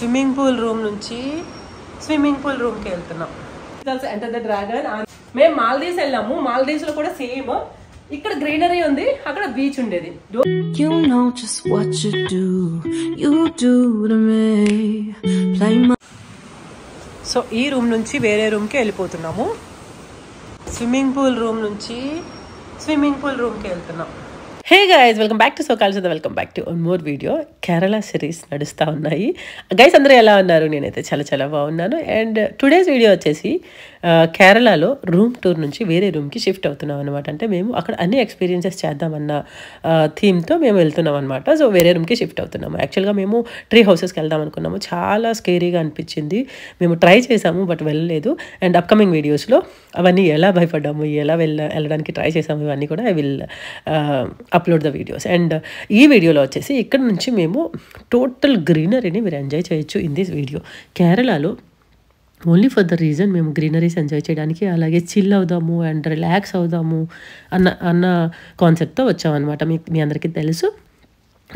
Swimming pool room నుంచి swimming pool room కి వెళ్తున్నాం. Enter the dragon. మేము మాల్దీవ్స్ వెళ్ళాము. మాల్దీవ్స్ లో కూడా సేమ్. ఇక్కడ గ్రీనరీ ఉంది, అక్కడ బీచ్ ఉండేది. సో ఈ రూమ్ నుంచి వేరే రూమ్ కి వెళ్ళిపోతున్నాము. స్విమ్మింగ్ పూల్ రూమ్ నుంచి స్విమ్మింగ్ పూల్ రూమ్ కి వెళ్తున్నాం. హే గైస్, వెల్కమ్ బ్యాక్ టు సోకాల్ Sudha. Welcome back to one more video. Kerala series నడుస్తూ ఉన్నాయి. గైస్ అందరూ ఎలా ఉన్నారు? నేనైతే చాలా చాలా బాగున్నాను. అండ్ టుడేస్ వీడియో వచ్చేసి కేరళలో రూమ్ టూర్ నుంచి వేరే రూమ్కి షిఫ్ట్ అవుతున్నాం అనమాట. అంటే మేము అక్కడ అన్ని ఎక్స్పీరియన్సెస్ చేద్దామన్న థీమ్తో మేము వెళ్తున్నాం అనమాట. సో వేరే రూమ్కి షిఫ్ట్ అవుతున్నాము. యాక్చువల్గా మేము ట్రీ హౌసెస్కి వెళ్దాం అనుకున్నాము. చాలా స్కేరీగా అనిపించింది. మేము ట్రై చేసాము బట్ వెళ్ళలేదు. అండ్ అప్కమింగ్ వీడియోస్లో అవన్నీ ఎలా భయపడ్డాము, ఎలా వెళ్ళడానికి ట్రై చేసాము, ఇవన్నీ కూడా I will upload the videos. And ఈ వీడియోలో వచ్చేసి ఇక్కడ నుంచి మేము టోటల్ గ్రీనరీని మీరు ఎంజాయ్ చేయొచ్చు ఇన్ దిస్ వీడియో. కేరళలో ఓన్లీ ఫర్ ద రీజన్ మేము గ్రీనరీస్ ఎంజాయ్ చేయడానికి, అలాగే చిల్ అవుదాము అండ్ రిలాక్స్ అవుదాము అన్న కాన్సెప్ట్తో వచ్చామన్నమాట. మీ అందరికీ తెలుసు.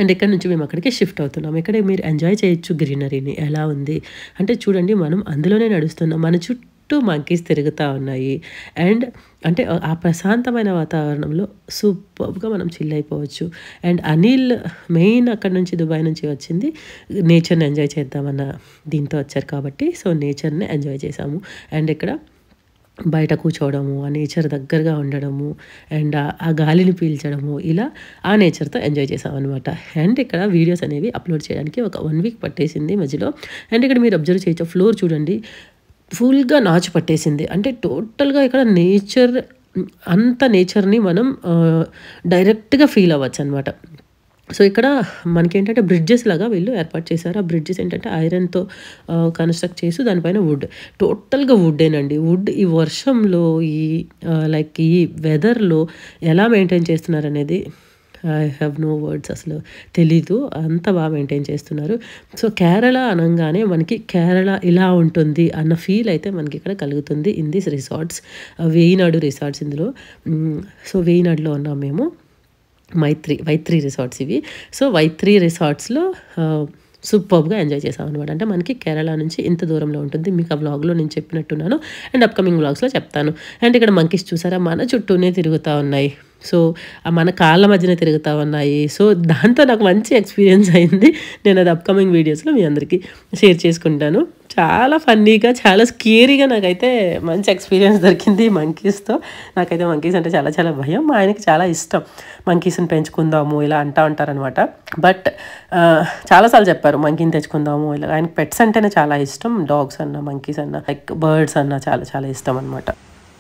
అండ్ ఇక్కడ నుంచి మేము అక్కడికి షిఫ్ట్ అవుతున్నాం. ఇక్కడ మీరు ఎంజాయ్ చేయొచ్చు గ్రీనరీని. ఎలా ఉంది అంటే చూడండి, మనం అందులోనే నడుస్తున్నాం. మన చుట్టూ మంకీస్ తిరుగుతూ ఉన్నాయి. అండ్ అంటే ఆ ప్రశాంతమైన వాతావరణంలో సూపర్గా మనం చిల్ అయిపోవచ్చు. అండ్ అనిల్ మెయిన్ అక్కడ నుంచి దుబాయ్ నుంచి వచ్చింది నేచర్ని ఎంజాయ్ చేద్దామన్న దీంతో వచ్చారు కాబట్టి సో నేచర్ని ఎంజాయ్ చేసాము. అండ్ ఇక్కడ బయట కూర్చోవడము, ఆ నేచర్ దగ్గరగా ఉండడము అండ్ ఆ గాలిని పీల్చడము, ఇలా ఆ నేచర్తో ఎంజాయ్ చేసామన్నమాట. అండ్ ఇక్కడ వీడియోస్ అనేవి అప్లోడ్ చేయడానికి ఒక 1 వీక్ పట్టేసింది మధ్యలో. అండ్ ఇక్కడ మీరు అబ్జర్వ్ చేయొచ్చు, ఫ్లోర్ చూడండి ఫుల్గా నాచు పట్టేసింది. అంటే టోటల్గా ఇక్కడ నేచర్, అంత నేచర్ని మనం డైరెక్ట్గా ఫీల్ అవ్వచ్చు అనమాట. సో ఇక్కడ మనకేంటంటే బ్రిడ్జెస్ లాగా వీళ్ళు ఏర్పాటు చేశారు. ఆ బ్రిడ్జెస్ ఏంటంటే ఐరన్తో కన్స్ట్రక్ట్ చేసి దానిపైన వుడ్, టోటల్గా వుడ్డేనండి. వుడ్ ఈ వర్షంలో ఈ వెదర్లో ఎలా మెయింటైన్ చేస్తున్నారు అనేది ఐ హ్యావ్ నో వర్డ్స్, అసలు తెలీదు. అంత బాగా మెయింటైన్ చేస్తున్నారు. సో కేరళ అనగానే మనకి కేరళ ఇలా ఉంటుంది అన్న ఫీల్ అయితే మనకి ఇక్కడ కలుగుతుంది ఇన్ దిస్ రిసార్ట్స్. వేయినాడు రిసార్ట్స్ ఇందులో. సో వేయినాడులో ఉన్నాం మేము. వైత్రీ రిసార్ట్స్ ఇవి. సో వైత్రీ రిసార్ట్స్లో సూపర్గా ఎంజాయ్ చేసాం అనమాట. అంటే మనకి కేరళ నుంచి ఇంత దూరంలో ఉంటుంది. మీకు ఆ వ్లాగ్లో నేను చెప్పినట్టున్నాను అండ్ అప్కమింగ్ వ్లాగ్స్లో చెప్తాను. అండ్ ఇక్కడ మంకీస్ చూసారా మన చుట్టూనే తిరుగుతూ ఉన్నాయి. సో మన కాళ్ళ మధ్యన తిరుగుతూ ఉన్నాయి. సో దాంతో నాకు మంచి ఎక్స్పీరియన్స్ అయింది. నేను అది అప్కమింగ్ వీడియోస్లో మీ అందరికీ షేర్ చేసుకుంటాను. చాలా ఫన్నీగా, చాలా స్కేరీగా నాకైతే మంచి ఎక్స్పీరియన్స్ దొరికింది మంకీస్తో. నాకైతే మంకీస్ అంటే చాలా చాలా భయం. మా ఆయనకి చాలా ఇష్టం. మంకీస్ని పెంచుకుందాము ఇలా అంటూ ఉంటారనమాట. బట్ చాలాసార్లు చెప్పారు మంకీని తెచ్చుకుందాము ఇలా. ఆయనకి పెట్స్ అంటేనే చాలా ఇష్టం. డాగ్స్ అన్న, మంకీస్ అన్న, లైక్ బర్డ్స్ అన్న చాలా చాలా ఇష్టం అనమాట.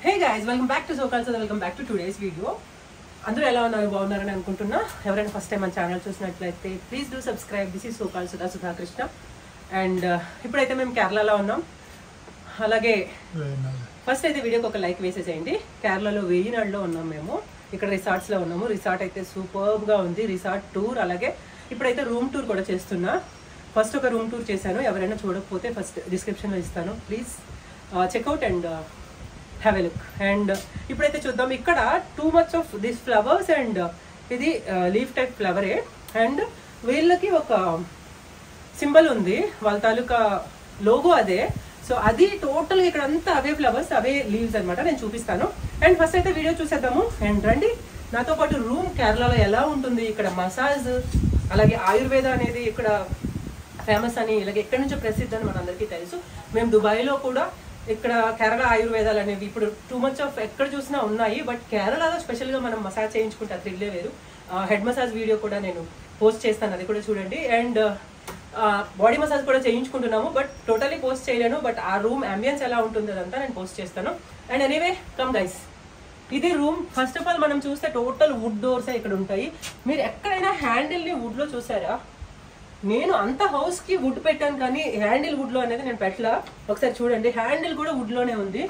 Hey guys, welcome back to సోకాల్ Sudha. Welcome back to today's video. అందరూ ఎలా ఉన్నారు? బాగున్నారని అనుకుంటున్నా. ఎవరైనా ఫస్ట్ టైం మన ఛానల్ చూసినట్లయితే please do subscribe. This is సోకాల్ సుధా, సుధాకృష్ణ. అండ్ ఇప్పుడైతే మేము కేరళలో ఉన్నాం. అలాగే ఫస్ట్ అయితే వీడియోకి ఒక లైక్ వేసేసేయండి. కేరళలో వేయినాడులో ఉన్నాం మేము. ఇక్కడ రిసార్ట్స్లో ఉన్నాము. రిసార్ట్ అయితే సూపర్గా ఉంది. రిసార్ట్ టూర్, అలాగే ఇప్పుడైతే రూమ్ టూర్ కూడా చేస్తున్నా. ఫస్ట్ ఒక రూమ్ టూర్ చేశాను. ఎవరైనా చూడకపోతే ఫస్ట్ డిస్క్రిప్షన్లో ఇస్తాను. Please check out and have a look. And ఇప్పుడైతే చూద్దాం. ఇక్కడ too much of this flowers and ఇది లీఫ్ టైప్ ఫ్లవరే. అండ్ వీళ్ళకి ఒక సింబల్ ఉంది, వాళ్ళ తాలూకా లోగో అదే. సో అది టోటల్గా ఇక్కడ అంతా అవే ఫ్లవర్స్, అవే లీవ్స్ అనమాట. నేను చూపిస్తాను. అండ్ ఫస్ట్ అయితే వీడియో చూసేద్దాము. అండ్ రండి నాతో పాటు. రూమ్ కేరళలో ఎలా ఉంటుంది, ఇక్కడ మసాజ్, అలాగే ఆయుర్వేద అనేది ఇక్కడ ఫేమస్ అని, ఇలాగే ఎక్కడి నుంచో ప్రసిద్ధి అని మనందరికీ తెలుసు. మేము దుబాయ్లో కూడా ఇక్కడ కేరళ ఆయుర్వేదాలు అనేవి ఇప్పుడు టూ మచ్ ఆఫ్ ఎక్కడ చూసినా ఉన్నాయి. బట్ కేరళలో స్పెషల్గా మనం మసాజ్ చేయించుకుంటే థ్రిల్లే వేరు. హెడ్ మసాజ్ వీడియో కూడా నేను పోస్ట్ చేస్తాను, అది కూడా చూడండి. అండ్ బాడీ మసాజ్ కూడా చేయించుకుంటున్నాము, బట్ టోటలీ పోస్ట్ చేయలేను. బట్ ఆ రూమ్ అంబియన్స్ ఎలా ఉంటుంది అదంతా నేను పోస్ట్ చేస్తాను. అండ్ ఎనీవే కమ్ గైస్, ఇది రూమ్. ఫస్ట్ ఆఫ్ ఆల్ మనం చూస్తే టోటల్ వుడ్ డోర్స్ ఇక్కడ ఉంటాయి. మీరు ఎక్కడైనా హ్యాండిల్ని వుడ్లో చూసారా? నేను అంత హౌస్కి వుడ్ పెట్టాను కానీ హ్యాండిల్ వుడ్లో అనేది నేను పెట్టలా. ఒకసారి చూడండి, హ్యాండిల్ కూడా వుడ్లోనే ఉంది.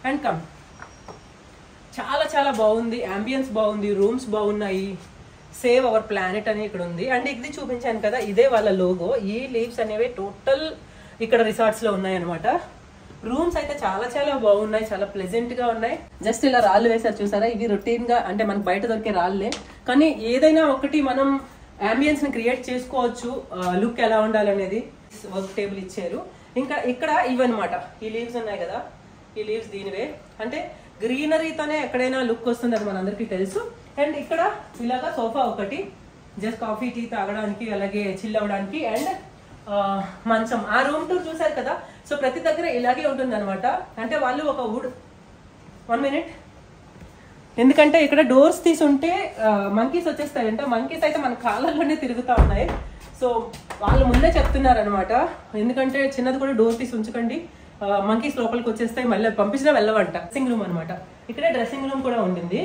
అండ్ కమ్, చాలా చాలా బాగుంది. అంబియన్స్ బాగుంది, రూమ్స్ బాగున్నాయి. సేవ్ అవర్ ప్లానెట్ అని ఇక్కడ ఉంది. అండ్ ఇది చూపించాను కదా, ఇదే వాళ్ళ లోగో. ఈ లీవ్స్ అనేవి టోటల్ ఇక్కడ రిసార్ట్స్లో ఉన్నాయి అనమాట. రూమ్స్ అయితే చాలా చాలా బాగున్నాయి, చాలా ప్లెజెంట్గా ఉన్నాయి. జస్ట్ ఇలా రాళ్ళు వేసారు చూసారా? ఇవి రొటీన్గా అంటే మనకు బయట దొరికే రాళ్ళే. కానీ ఏదైనా ఒకటి మనం అంబియన్స్ని క్రియేట్ చేసుకోవచ్చు, లుక్ ఎలా ఉండాలనేది. వర్క్ టేబుల్ ఇచ్చారు. ఇంకా ఇక్కడ ఇవన్నమాట, ఈ లీవ్స్ ఉన్నాయి కదా, ఈ లీవ్స్ దీనివే. అంటే గ్రీనరీతోనే ఎక్కడైనా లుక్ వస్తుంది, అది మనందరికీ తెలుసు. అండ్ ఇక్కడ ఇలాగా సోఫా ఒకటి, జస్ట్ కాఫీ టీ తాగడానికి, అలాగే చిల్ అవ్వడానికి. అండ్ మంచం. ఆ రూమ్ టూర్ చూసారు కదా, సో ప్రతి దగ్గర ఇలాగే ఉంటుంది అనమాట. అంటే వాళ్ళు ఒక వుడ్ 1 minute, ఎందుకంటే ఇక్కడ డోర్స్ తీసుంటే మంకీస్ వచ్చేస్తాయంట. మంకీస్ అయితే మన కాళ్ళల్లోనే తిరుగుతూ ఉన్నాయి. సో వాళ్ళు ముందే చెప్తున్నారు అనమాట, ఎందుకంటే చిన్నది కూడా డోర్ తీసి ఉంచకండి, మంకీస్ లోపలికి వచ్చేస్తాయి, మళ్ళీ పంపించినా వెళ్ళవంట. డ్రెస్సింగ్ రూమ్ అనమాట. ఇక్కడే డ్రెస్సింగ్ రూమ్ కూడా ఉండింది.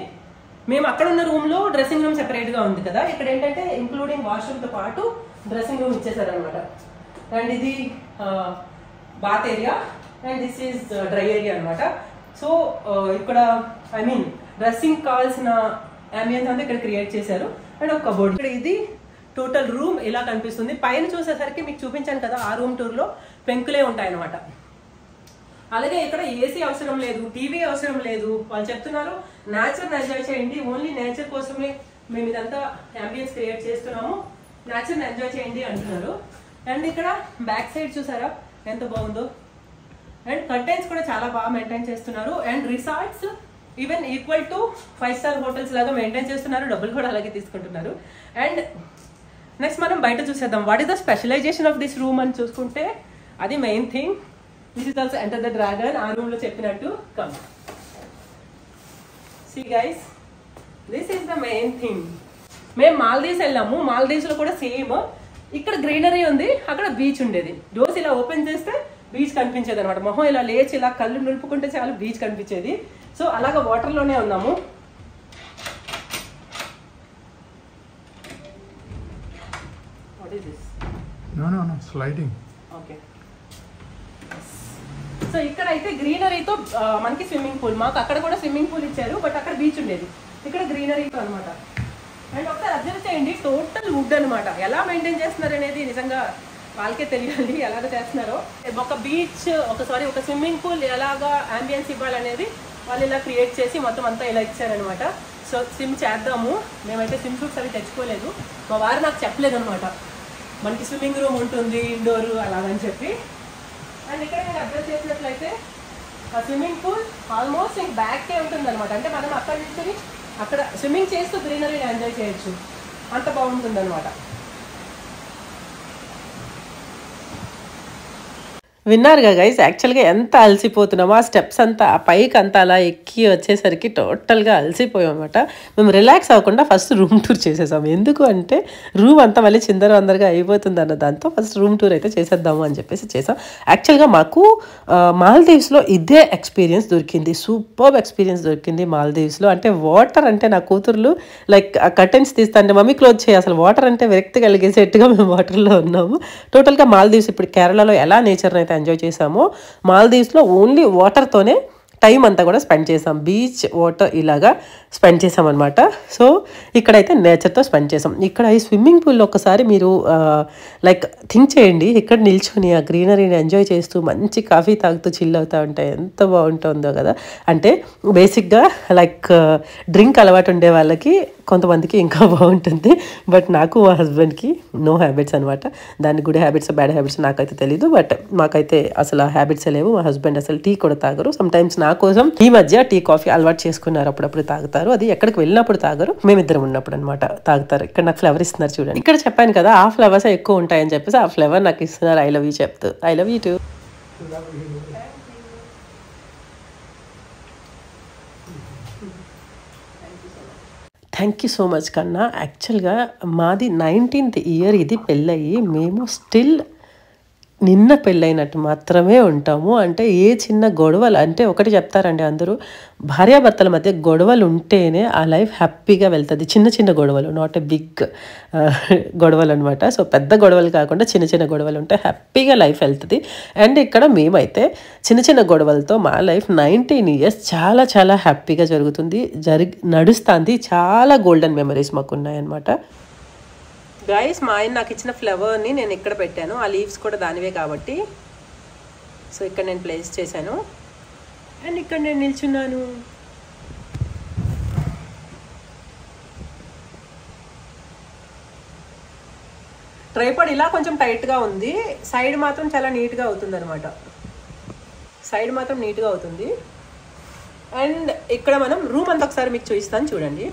మేము అక్కడ ఉన్న రూమ్ లో డ్రెస్సింగ్ రూమ్ సెపరేట్ గా ఉంది కదా, ఇక్కడ ఏంటంటే ఇంక్లూడింగ్ వాష్రూమ్ తో పాటు డ్రెస్సింగ్ రూమ్ ఇచ్చేసారనమాట. అండ్ ఇది bath area, and this is dry area అనమాట. సో ఇక్కడ ఐ మీన్ డ్రెస్సింగ్ కావాల్సిన అంబియన్స్ అంతా ఇక్కడ క్రియేట్ చేశారు. అండ్ ఒక కబోర్డ్. ఇక్కడ ఇది టోటల్ రూమ్ ఇలా కనిపిస్తుంది. పైన చూసేసరికి మీకు చూపించాను కదా, ఆ రూమ్ టూర్ లో పెంకులే ఉంటాయన్నమాట. అలాగే ఇక్కడ ఏసీ అవసరం లేదు, టీవీ అవసరం లేదు. వాళ్ళు చెప్తున్నారు నేచర్ ఎంజాయ్ చేయండి, ఓన్లీ నేచర్ కోసమే మేము ఇదంతా అంబియన్స్ క్రియేట్ చేస్తున్నాము, నేచర్ ఎంజాయ్ చేయండి అంటున్నారు. అండ్ ఇక్కడ బ్యాక్ సైడ్ చూసారా ఎంత బాగుందో. అండ్ కంటెంట్స్ కూడా చాలా బాగా మెయింటైన్ చేస్తున్నారు. And resorts even equal to 5 star hotels లాగా మెయింటైన్ చేస్తున్నారు, డబ్బులు కూడా అలాగే తీసుకుంటున్నారు. అండ్ నెక్స్ట్ మనం బయట చూసేద్దాం, what is the specialization of this room అని చూసుకుంటే అది main thing. This is also enter the dragon, ఆ రూమ్ లో చెప్పినట్టు. Come see guys, this is the main thing. మేము మాల్దీవ్స్ వెళ్ళాము, మాల్దీవ్స్ లో కూడా సేమ్. ఇక్కడ గ్రీనరీ ఉంది, అక్కడ బీచ్ ఉండేది. డోర్స్ ఇలా ఓపెన్ చేస్తే బీచ్ కనిపించేది అనమాట. మొహం ఇలా లేచి ఇలా కళ్ళు నిలుపుకుంటే చాలు బీచ్ కనిపించేది. సో అలాగా వాటర్ లోనే ఉన్నాము. What is this? No sliding. Okay. So ఇక్కడ అయితే గ్రీనరీతో మనకి స్విమ్మింగ్ పూల్, మాకు అక్కడ కూడా స్విమ్మింగ్ పూల్ ఇచ్చారు, బట్ అక్కడ బీచ్ ఉండేది, ఇక్కడ గ్రీనరీతో అనమాట. అండ్ ఒకసారి అబ్జర్వ్ చేయండి, టోటల్ వుడ్ అనమాట. ఎలా మెయింటైన్ చేస్తున్నారు అనేది నిజంగా వాళ్ళకే తెలియాలి, ఎలాగ చేస్తున్నారో. ఒక బీచ్, ఒక స్విమ్మింగ్ పూల్ ఎలాగా అంబియన్స్ ఇవ్వాలనేది వాళ్ళు ఇలా క్రియేట్ చేసి మొత్తం అంతా ఇలా ఇచ్చారనమాట. సో స్విమ్ చేద్దాము. మేమైతే స్విమ్ సూట్స్ అవి తెచ్చుకోలేదు, మా వారు నాకు చెప్పలేదు అనమాట, మనకి స్విమ్మింగ్ రూమ్ ఉంటుంది ఇండోర్ అలాగని చెప్పి. అండ్ ఇక్కడ నేను అబ్జర్వ్ చేసినట్లయితే ఆ స్విమ్మింగ్ పూల్ ఆల్మోస్ట్ ఇంక బ్యాక్కే ఉంటుంది అనమాట. అంటే మనం అక్కడ నుంచి అక్కడ స్విమ్మింగ్ చేస్తూ గ్రీనరీని ఎంజాయ్ చేయొచ్చు, అంత బాగుంటుంది అనమాట. విన్నారుగా గైస్, యాక్చువల్గా ఎంత అలసిపోతున్నామో, ఆ స్టెప్స్ అంతా ఆ పైకి అంతా అలా ఎక్కి వచ్చేసరికి టోటల్గా అలసిపోయాం అనమాట. మేము రిలాక్స్ అవ్వకుండా ఫస్ట్ రూమ్ టూర్ చేసేసాము. ఎందుకు అంటే రూమ్ అంతా మళ్ళీ చిందరవందరగా అయిపోతుంది అన్న దాంతో ఫస్ట్ రూమ్ టూర్ అయితే చేసేద్దాము అని చెప్పేసి చేసాం. యాక్చువల్గా మాకు మాల్దీవ్స్లో ఇదే ఎక్స్పీరియన్స్ దొరికింది, సూపర్బ్ ఎక్స్పీరియన్స్ దొరికింది మాల్దీవ్స్లో. అంటే వాటర్ అంటే నా కూతుర్లు లైక్ ఆ కర్టెన్స్ తీస్తాంటే మమ్మీ క్లోజ్ చేయి, అసలు వాటర్ అంటే విరక్తి కలిగేసేట్టుగా మేము వాటర్లో ఉన్నాము. టోటల్గా మాల్దీవ్స్ ఇప్పుడు కేరళలో ఎలా నేచర్ని అయితే ఎంజాయ్ చేసామో, మాల్దీవ్స్లో ఓన్లీ వాటర్తోనే టైం అంతా కూడా స్పెండ్ చేసాం. బీచ్, వాటర్ ఇలాగా స్పెండ్ చేసాం అనమాట. సో ఇక్కడైతే నేచర్తో స్పెండ్ చేసాం. ఇక్కడ ఈ స్విమ్మింగ్ పూల్లో ఒకసారి మీరు లైక్ థింక్ చేయండి, ఇక్కడ నిల్చొని ఆ గ్రీనరీని ఎంజాయ్ చేస్తూ మంచి కాఫీ తాగుతూ చిల్ అవుతూ ఉంటే ఎంత బాగుంటుందో కదా. అంటే బేసిక్గా లైక్ డ్రింక్ అలవాటు ఉండే వాళ్ళకి కొంతమందికి ఇంకా బాగుంటుంది, బట్ నాకు మా హస్బెండ్కి నో హ్యాబిట్స్ అనమాట. దానికి గుడ్ హ్యాబిట్స్ బ్యాడ్ హ్యాబిట్స్ నాకైతే తెలీదు, బట్ మాకైతే అసలు ఆ హ్యాబిట్స్ లేవు. మా హస్బెండ్ అసలు టీ కూడా తాగరు. సమ్ టైమ్స్ నా కోసం ఈ మధ్య టీ కాఫీ అలవాటు చేసుకున్నారు, అప్పుడప్పుడు తాగుతారు. అది ఎక్కడికి వెళ్ళినప్పుడు తాగరు, మేమిద్దరం ఉన్నప్పుడు అనమాట తాగుతారు. ఇక్కడ నాకు ఫ్లేవర్ ఇస్తున్నారు చూడండి. ఇక్కడ చెప్పాను కదా ఆ ఫ్లేవర్స్ ఎక్కువ ఉంటాయని చెప్పేసి ఆ ఫ్లేవర్ నాకు ఇస్తున్నారు. ఐ లవ్ యూ చెప్తూ. I love you two. Thank you so much కన్నా. యాక్చువల్గా మాది 19th ఇయర్ ఇది పెళ్ళయి, మేము స్టిల్ నిన్న పెళ్ళైనట్టు మాత్రమే ఉంటాము. అంటే ఏ చిన్న గొడవలు, అంటే ఒకటి చెప్తారండి అందరూ, భార్యాభర్తల మధ్య గొడవలు ఉంటేనే ఆ లైఫ్ హ్యాపీగా వెళ్తుంది. చిన్న చిన్న గొడవలు, నాట్ ఎ బిగ్ గొడవలు అనమాట. సో పెద్ద గొడవలు కాకుండా చిన్న చిన్న గొడవలు ఉంటే హ్యాపీగా లైఫ్ వెళ్తుంది. అండ్ ఇక్కడ మేమైతే చిన్న చిన్న గొడవలతో మా లైఫ్ 19 years చాలా చాలా హ్యాపీగా జరుగుతుంది, నడుస్తుంది. చాలా గోల్డెన్ మెమరీస్ మాకు ఉన్నాయన్నమాట. గైస్, మా ఆయన నాకు ఇచ్చిన ఫ్లవర్ని నేను ఇక్కడ పెట్టాను, ఆ లీవ్స్ కూడా దానివే కాబట్టి. సో ఇక్కడ నేను ప్లేస్ చేశాను అండ్ ఇక్కడ నేను నిల్చున్నాను. ట్రైపాడ్ ఇలా కొంచెం టైట్గా ఉంది, సైడ్ మాత్రం చాలా నీట్గా అవుతుంది అనమాట. సైడ్ మాత్రం నీట్గా అవుతుంది. అండ్ ఇక్కడ మనం రూమ్ అంతా ఒకసారి మీకు చూపిస్తాను చూడండి.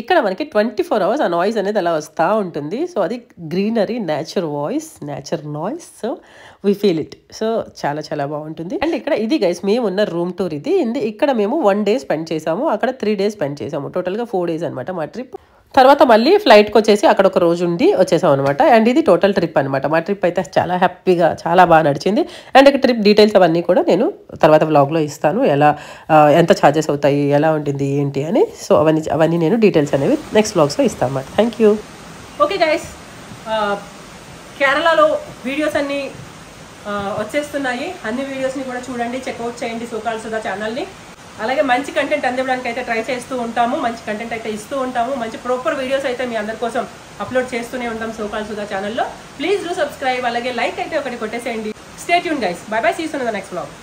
ఇక్కడ మనకి 24 hours ఆ నాయిస్ అనేది అలా వస్తూ ఉంటుంది. సో అది greenery, nature voice, nature noise. So we feel it. So చాలా చాలా బాగుంటుంది. అండ్ ఇక్కడ ఇది గైస్ మేము ఉన్న రూమ్ టూర్ ఇది. ఇక్కడ మేము 1 day స్పెండ్ చేసాము, అక్కడ 3 days స్పెండ్ చేసాము. టోటల్గా 4 days అనమాట మా ట్రిప్. తర్వాత మళ్ళీ ఫ్లైట్కి వచ్చేసి అక్కడ ఒక రోజు ఉండి వచ్చేసాం అనమాట. అండ్ ఇది టోటల్ ట్రిప్ అనమాట. మా ట్రిప్ అయితే చాలా హ్యాపీగా చాలా బాగా నడిచింది. అండ్ ఇక్కడ ట్రిప్ డీటెయిల్స్ అవన్నీ కూడా నేను తర్వాత వ్లాగ్లో ఇస్తాను, ఎలా ఎంత ఛార్జెస్ అవుతాయి, ఎలా ఉంటుంది ఏంటి అని. సో అవన్నీ నేను డీటెయిల్స్ అనేవి నెక్స్ట్ వ్లాగ్స్లో ఇస్తాను అన్నమాట. Thank you. ఓకే గైస్, కేరళలో వీడియోస్ అన్నీ వచ్చేస్తున్నాయి. అన్ని వీడియోస్ని కూడా చూడండి, చెక్అవుట్ చేయండి సోకాల్ సుధా ఛానల్ని. అలాగే మంచి కంటెంట్ అందించడానికి అయితే ట్రై చేస్తూ ఉంటాము, మంచి కంటెంట్ అయితే ఇస్తూ ఉంటాము, మంచి ప్రాపర్ వీడియోస్ అయితే మీ అందరి కోసం అప్లోడ్ చేస్తూనే ఉంటాం సోకాల్ సుధా ఛానల్లో. ప్లీజ్ డూ సబ్స్క్రైబ్, అలాగే లైక్ అయితే ఒకటి కొట్టేసేయండి. Stay tune guys. Bye bye, see you soon in the next vlog.